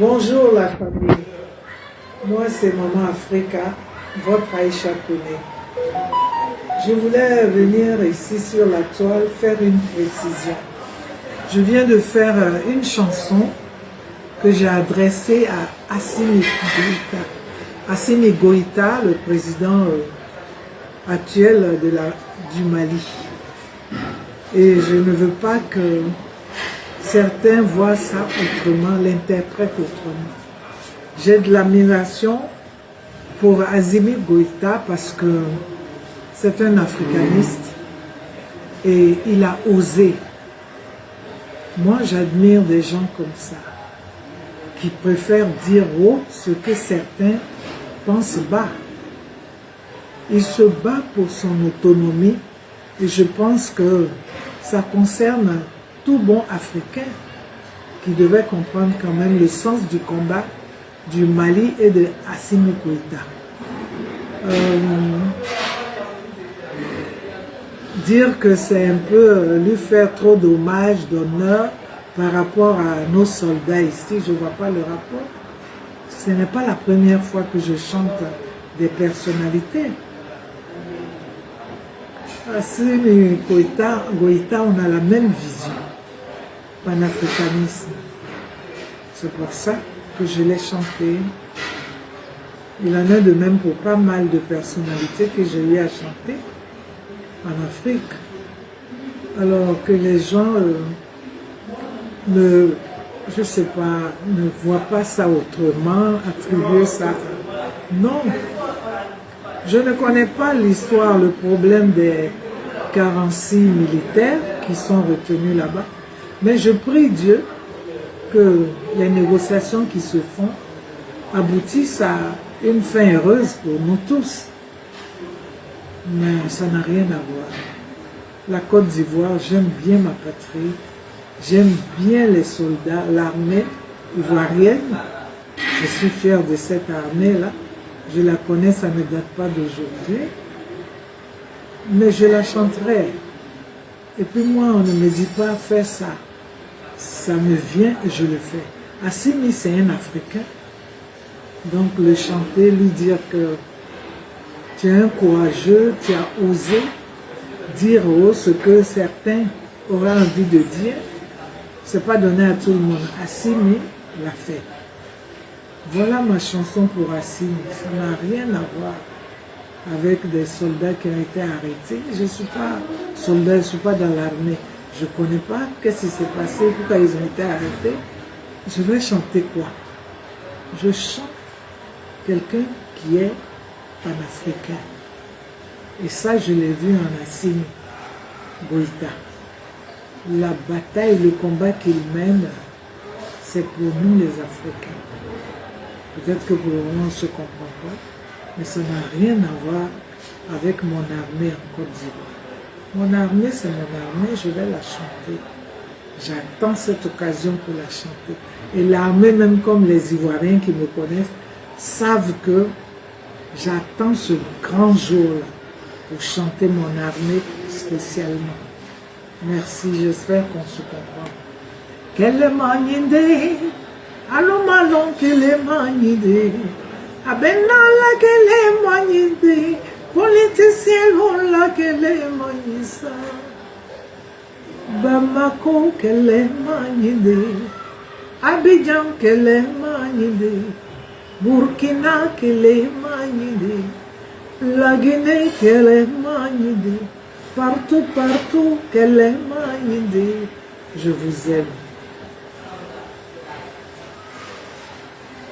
Bonjour la famille, moi c'est Maman Africa, votre Aïcha Kone. Je voulais venir ici sur la toile faire une précision. Je viens de faire une chanson que j'ai adressée à Assimi Goïta, le président actuel du Mali. Et je ne veux pas que certains voient ça autrement, l'interprètent autrement. J'ai de l'admiration pour Assimi Goïta parce que c'est un africaniste et il a osé. Moi, j'admire des gens comme ça, qui préfèrent dire haut ce que certains pensent bas. Il se bat pour son autonomie et je pense que ça concerne tout bon Africain qui devait comprendre quand même le sens du combat du Mali et de Assimi Goïta. Dire que c'est un peu lui faire trop d'hommage, d'honneur par rapport à nos soldats ici, je ne vois pas le rapport. Ce n'est pas la première fois que je chante des personnalités. Assimi Goïta, on a la même vision, panafricanisme. C'est pour ça que je l'ai chanté. Il en a de même pour pas mal de personnalités que j'ai eu à chanter en Afrique. Alors que les gens je sais pas, ne voient pas ça autrement, attribuer ça. Non. Je ne connais pas l'histoire, le problème des 46 militaires qui sont retenus là-bas. Mais je prie Dieu que les négociations qui se font aboutissent à une fin heureuse pour nous tous. Mais ça n'a rien à voir. La Côte d'Ivoire, j'aime bien ma patrie. J'aime bien les soldats, l'armée ivoirienne. Je suis fière de cette armée-là. Je la connais, ça ne date pas d'aujourd'hui. Mais je la chanterai. Et puis moi, on ne me dit pas fais ça. Ça me vient et je le fais. Assimi, c'est un Africain. Donc le chanter, lui dire que tu es un courageux, tu as osé dire ce que certains auraient envie de dire. C'est pas donné à tout le monde. Assimi l'a fait. Voilà ma chanson pour Assimi. Ça n'a rien à voir avec des soldats qui ont été arrêtés. Je ne suis pas soldat, je ne suis pas dans l'armée. Je ne connais pas qu'est-ce qui s'est passé, pourquoi ils ont été arrêtés. Je vais chanter quoi? Je chante quelqu'un qui est panafricain. Et ça, je l'ai vu en Assimi Goïta. La bataille, le combat qu'il mène, c'est pour nous les Africains. Peut-être que pour le moment, on ne se comprend pas, mais ça n'a rien à voir avec mon armée en Côte d'Ivoire. Mon armée, c'est mon armée, je vais la chanter. J'attends cette occasion pour la chanter. Et l'armée, même comme les Ivoiriens qui me connaissent, savent que j'attends ce grand jour-là pour chanter mon armée spécialement. Merci, j'espère qu'on se comprend. Quelle est magnide, allons malon, quelle est magnide, abenala, quelle est magnide, politicien, voilà, quelle est magnissa, Bamako, quelle est magnide, Abidjan, quelle est magnide, Burkina, quelle est magnide, la Guinée, quelle est magnide, partout, partout, quelle est magnide. Je vous aime.